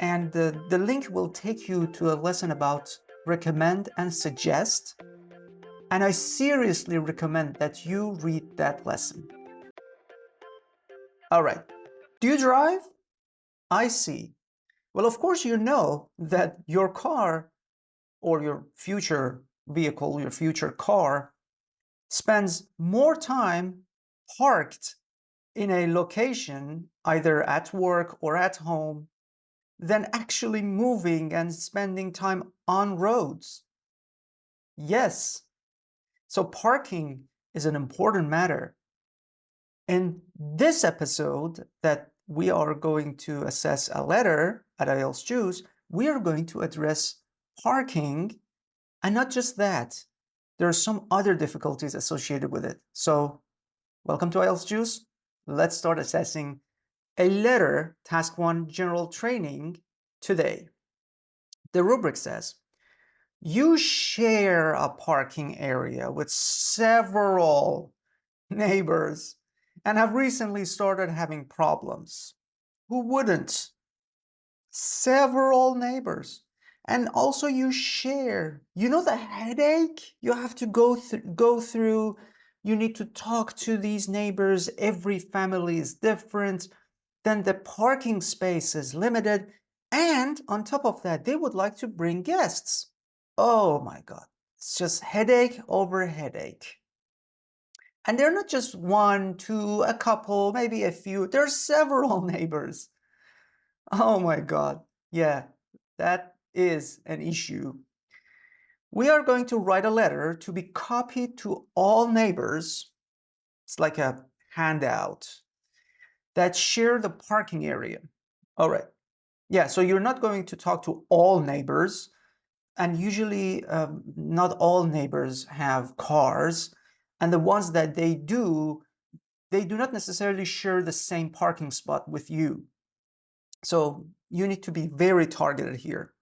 and the link will take you to a lesson about recommend and suggest. And I seriously recommend that you read that lesson. All right. Do you drive? I see. Well, of course, you know that your car or your future vehicle, your future car, spends more time parked in a location, either at work or at home, than actually moving and spending time on roads. Yes, so parking is an important matter. In this episode that we are going to assess a letter at IELTS Juice, we are going to address parking, and not just that. There are some other difficulties associated with it. So welcome to IELTS Juice. Let's start assessing a letter, Task 1 General Training today. The rubric says, you share a parking area with several neighbors and have recently started having problems. Who wouldn't? Several neighbors. And also you share, you know, the headache you have to go through. You need to talk to these neighbors. Every family is different. Then the parking space is limited. And on top of that, they would like to bring guests. Oh my God. It's just headache over headache. And they're not just one, two, a couple, maybe a few. There's several neighbors. Oh my God. Yeah, that is an issue. We are going to write a letter to be copied to all neighbors. It's like a handout that share the parking area. All right. Yeah, so you're not going to talk to all neighbors. And usually, not all neighbors have cars. And the ones that they do not necessarily share the same parking spot with you. So you need to be very targeted here.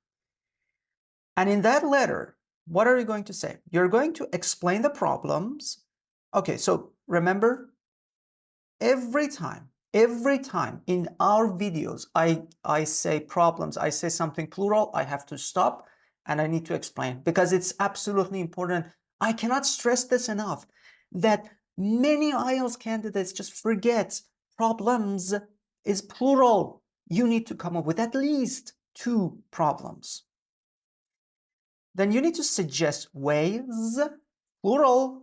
And in that letter, what are you going to say? You're going to explain the problems. Okay, so remember, every time in our videos, I say problems, I say something plural, I have to stop and I need to explain because it's absolutely important. I cannot stress this enough that many IELTS candidates just forget problems is plural. You need to come up with at least 2 problems. Then you need to suggest ways, plural,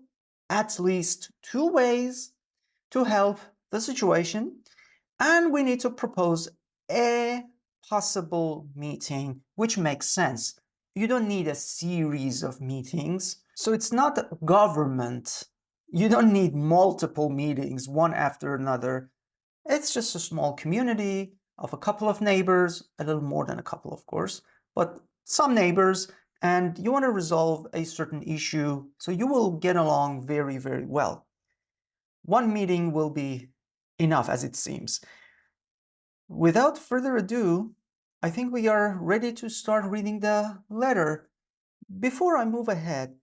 at least 2 ways to help the situation. And we need to propose a possible meeting, which makes sense. You don't need a series of meetings. So it's not government. You don't need multiple meetings, one after another. It's just a small community of a couple of neighbors, a little more than a couple, of course, but some neighbors, and you want to resolve a certain issue, so you will get along very, very well. One meeting will be enough, as it seems. Without further ado, I think we are ready to start reading the letter. Before I move ahead,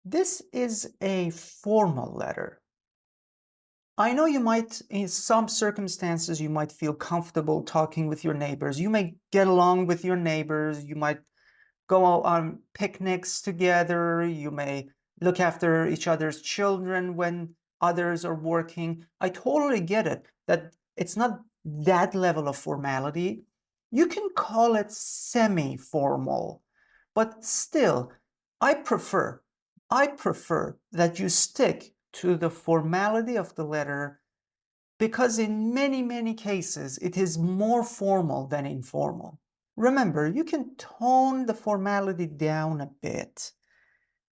this is a formal letter. I know you might, in some circumstances, you might feel comfortable talking with your neighbors. You may get along with your neighbors. You might go on picnics together. You may look after each other's children when others are working. I totally get it, that it's not that level of formality. You can call it semi-formal, but still, I prefer that you stick to the formality of the letter because in many, many cases, it is more formal than informal. Remember, you can tone the formality down a bit,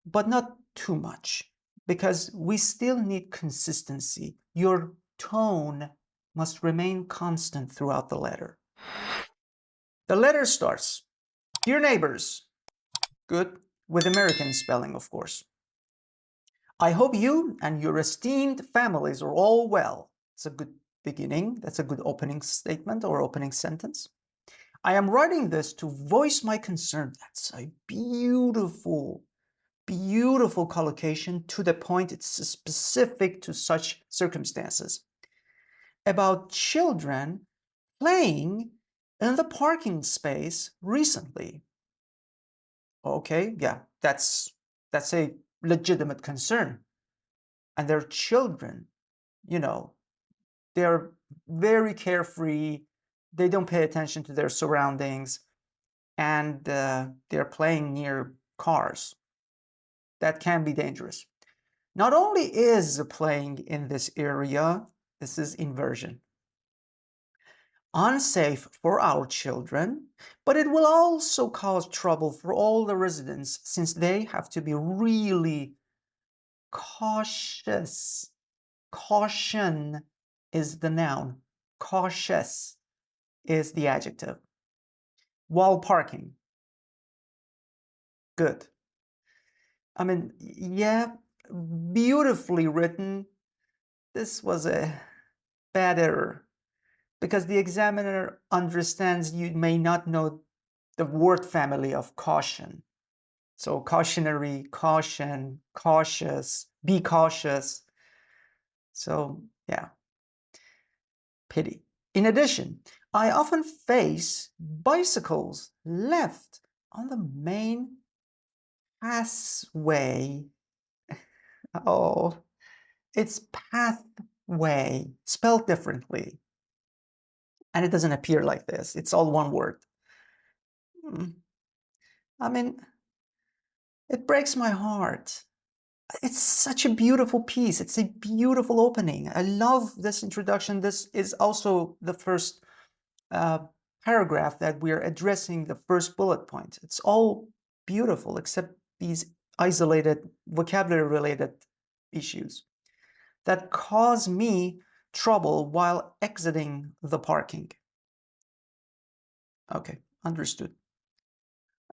but not too much, because we still need consistency. Your tone must remain constant throughout the letter. The letter starts, "Dear neighbors," good, with American spelling, of course. "I hope you and your esteemed families are all well." It's a good beginning. That's a good opening statement or opening sentence. "I am writing this to voice my concern." That's a beautiful, beautiful collocation, to the point. It's specific to such circumstances. "About children playing in the parking space recently. Okay, yeah, that's a legitimate concern. And their children, you know, they're very carefree. They don't pay attention to their surroundings, and they're playing near cars. That can be dangerous. Not only is playing in this area, this is inversion, unsafe for our children, but it will also cause trouble for all the residents since they have to be really cautious. Caution is the noun. Cautious is the adjective. While parking. Good. I mean, yeah, beautifully written. This was a bad error because the examiner understands you may not know the word family of caution. So cautionary, caution, cautious, be cautious. So yeah, pity. In addition, I often face bicycles left on the main pathway. Oh, it's pathway, spelled differently. And it doesn't appear like this. It's all one word. I mean, it breaks my heart. It's such a beautiful piece. It's a beautiful opening. I love this introduction. This is also the first paragraph that we are addressing, the first bullet point. It's all beautiful except these isolated vocabulary related issues that cause me trouble while exiting the parking. Okay, understood.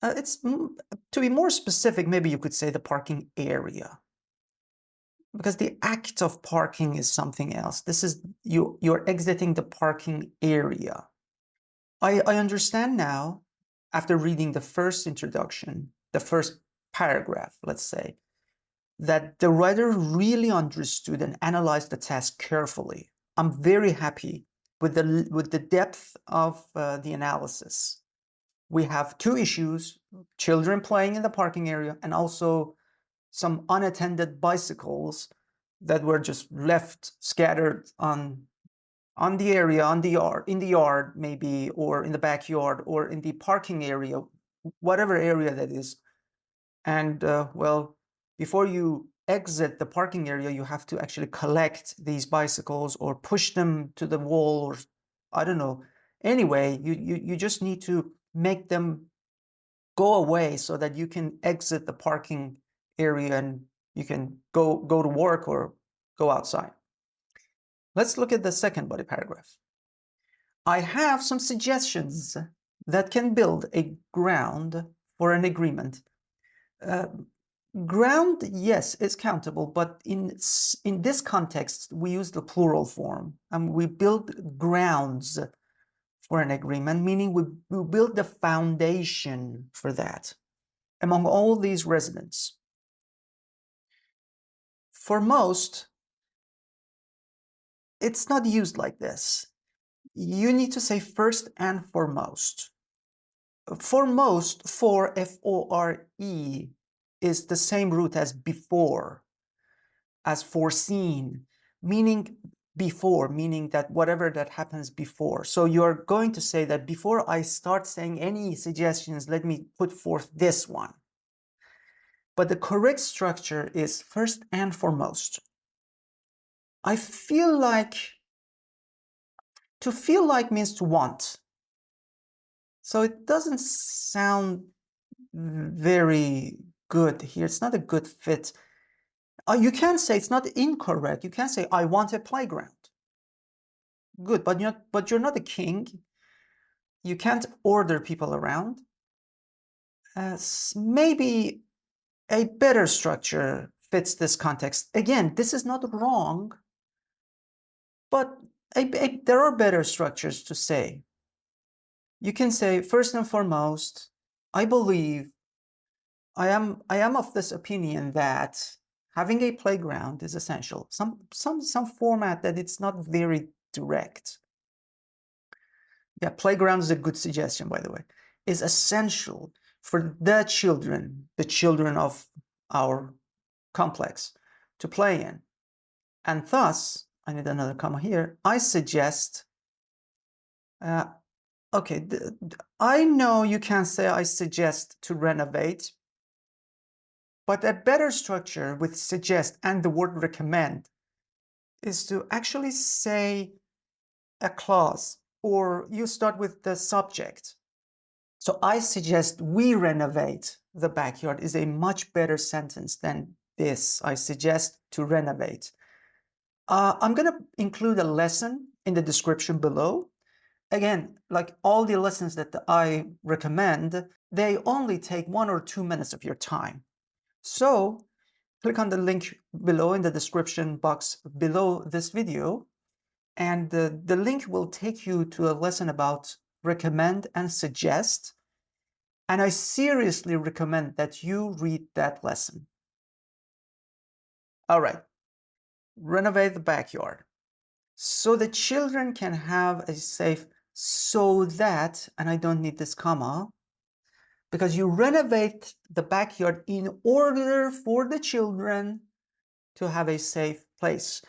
It's to be more specific, maybe you could say the parking area, because the act of parking is something else. This is you're exiting the parking area. I understand now, after reading the first introduction, the first paragraph, let's say, that the writer really understood and analyzed the task carefully. I'm very happy with the depth of the analysis. We have two issues: children playing in the parking area and also some unattended bicycles that were just left scattered on the area, on the yard, in the yard maybe, or in the backyard, or in the parking area, whatever area that is. And well, before you exit the parking area, you have to actually collect these bicycles or push them to the wall, or I don't know. Anyway, you just need to make them go away so that you can exit the parking area and you can go to work or go outside. Let's look at the second body paragraph. I have some suggestions that can build a ground for an agreement. Ground, yes, is countable, but in this context, we use the plural form, and we build grounds for an agreement, meaning we build the foundation for that among all these residents. For most, it's not used like this. You need to say first and foremost. Foremost, for F-O-R-E, is the same root as before, as foreseen, meaning before, meaning that whatever that happens before. So you're going to say that before I start saying any suggestions, let me put forth this one. But the correct structure is first and foremost. I feel like, to feel like means to want. So it doesn't sound very good here. It's not a good fit. You can say it's not incorrect. You can say, I want a playground. Good, but you're not a king. You can't order people around. Maybe a better structure fits this context. Again, this is not wrong, but there are better structures to say. You can say, first and foremost, I believe, I am of this opinion that having a playground is essential. Some format that it's not very direct. Yeah, playground is a good suggestion, by the way. Is essential for the children of our complex to play in. And thus, I need another comma here, I suggest, okay, I know you can say I suggest to renovate, but a better structure with suggest and the word recommend is to actually say a clause, or you start with the subject. So I suggest we renovate the backyard is a much better sentence than this. I suggest to renovate. I'm going to include a lesson in the description below. Again, like all the lessons that I recommend, they only take 1 or 2 minutes of your time. So click on the link below in the description box below this video, and the link will take you to a lesson about recommend and suggest. And I seriously recommend that you read that lesson. All right, renovate the backyard. So the children can have a safe, so that, and I don't need this comma, because you renovate the backyard in order for the children to have a safe place.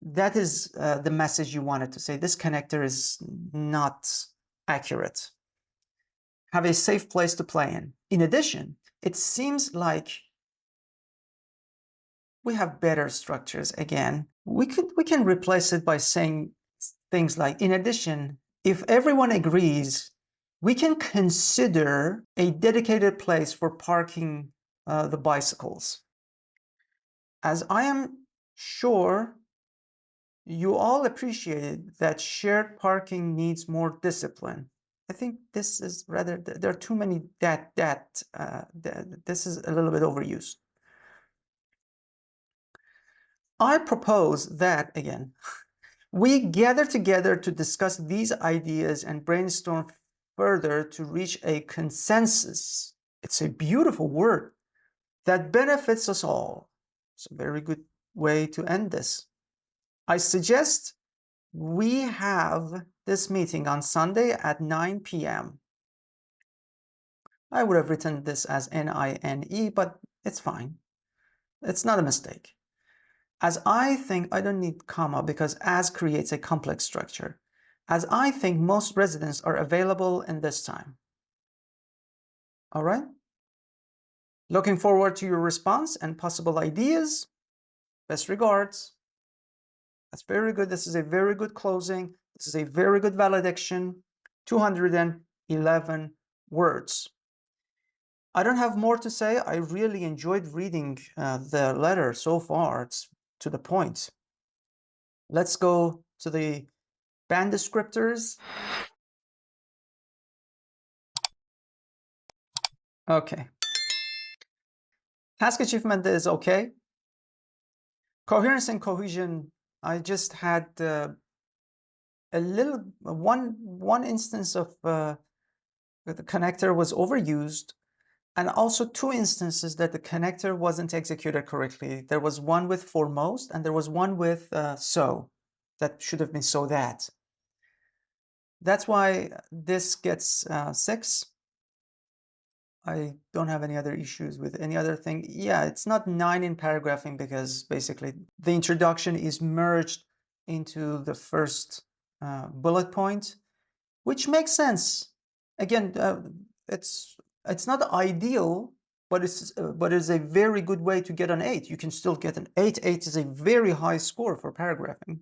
That is the message you wanted to say. This connector is not accurate. Have a safe place to play in. In addition, it seems like we have better structures again. We can replace it by saying things like, in addition, if everyone agrees, we can consider a dedicated place for parking the bicycles. As I am sure you all appreciate that shared parking needs more discipline. I think this is rather, there are too many this is a little bit overused. I propose that, again, we gather together to discuss these ideas and brainstorm further to reach a consensus. It's a beautiful word that benefits us all. It's a very good way to end this. I suggest we have this meeting on Sunday at 9 p.m. I would have written this as N-I-N-E, but it's fine. It's not a mistake. As I think, I don't need comma because as creates a complex structure. As I think most residents are available in this time. All right? Looking forward to your response and possible ideas. Best regards. That's very good. This is a very good closing. This is a very good valediction. 211 words. I don't have more to say. I really enjoyed reading the letter so far. It's to the point. Let's go to the band descriptors. Okay. Task achievement is okay. Coherence and cohesion, I just had a little, one instance of the connector was overused, and also 2 instances that the connector wasn't executed correctly. There was one with for most, and there was one with so. That should have been so that. That's why this gets 6. I don't have any other issues with any other thing. Yeah, it's not 9 in paragraphing because basically the introduction is merged into the first bullet point, which makes sense. Again, it's not ideal, but it's a very good way to get an 8. You can still get an 8. 8 is a very high score for paragraphing.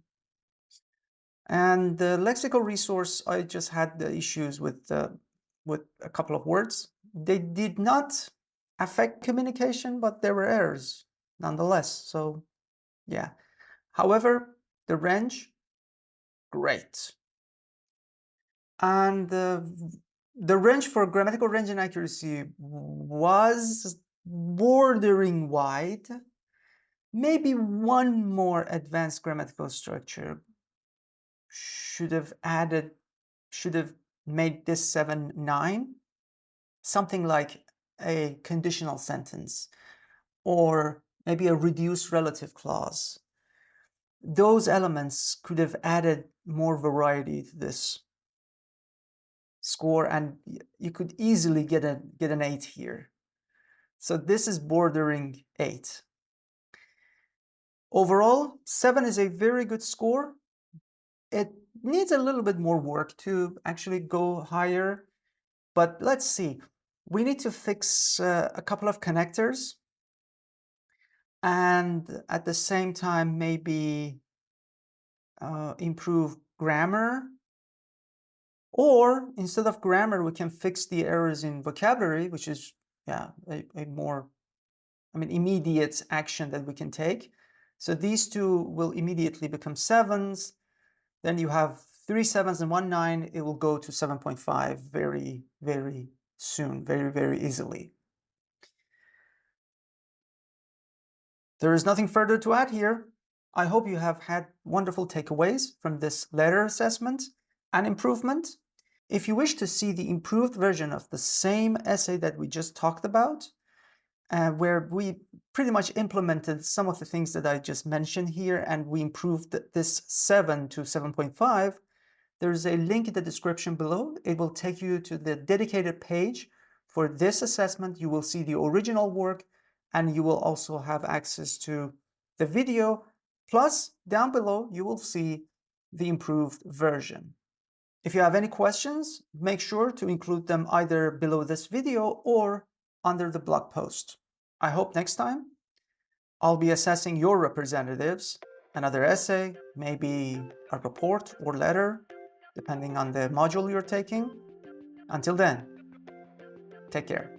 And the lexical resource, I just had the issues with a couple of words. They did not affect communication, but there were errors nonetheless. So yeah. However, the range, great. And the range for grammatical range and accuracy was bordering wide. Maybe one more advanced grammatical structure should have made this 7, 9. Something like a conditional sentence or maybe a reduced relative clause. Those elements could have added more variety to this. score, and you could easily get an 8 here. So this is bordering 8. Overall, 7 is a very good score. It needs a little bit more work to actually go higher, but let's see. We need to fix a couple of connectors, and at the same time maybe improve grammar, or instead of grammar we can fix the errors in vocabulary, which is a more immediate action that we can take. So these two will immediately become 7s. Then you have 3 7s and 1 9. It will go to 7.5 very, very soon, very, very easily. There is nothing further to add here. I hope you have had wonderful takeaways from this letter assessment and improvement. If you wish to see the improved version of the same essay that we just talked about, where we pretty much implemented some of the things that I just mentioned here, and we improved this 7 to 7.5, there's a link in the description below. It will take you to the dedicated page for this assessment. You will see the original work, and you will also have access to the video. Plus, down below, you will see the improved version. If you have any questions, make sure to include them either below this video or under the blog post. I hope next time I'll be assessing your representatives, another essay, maybe a report or letter, depending on the module you're taking. Until then, take care.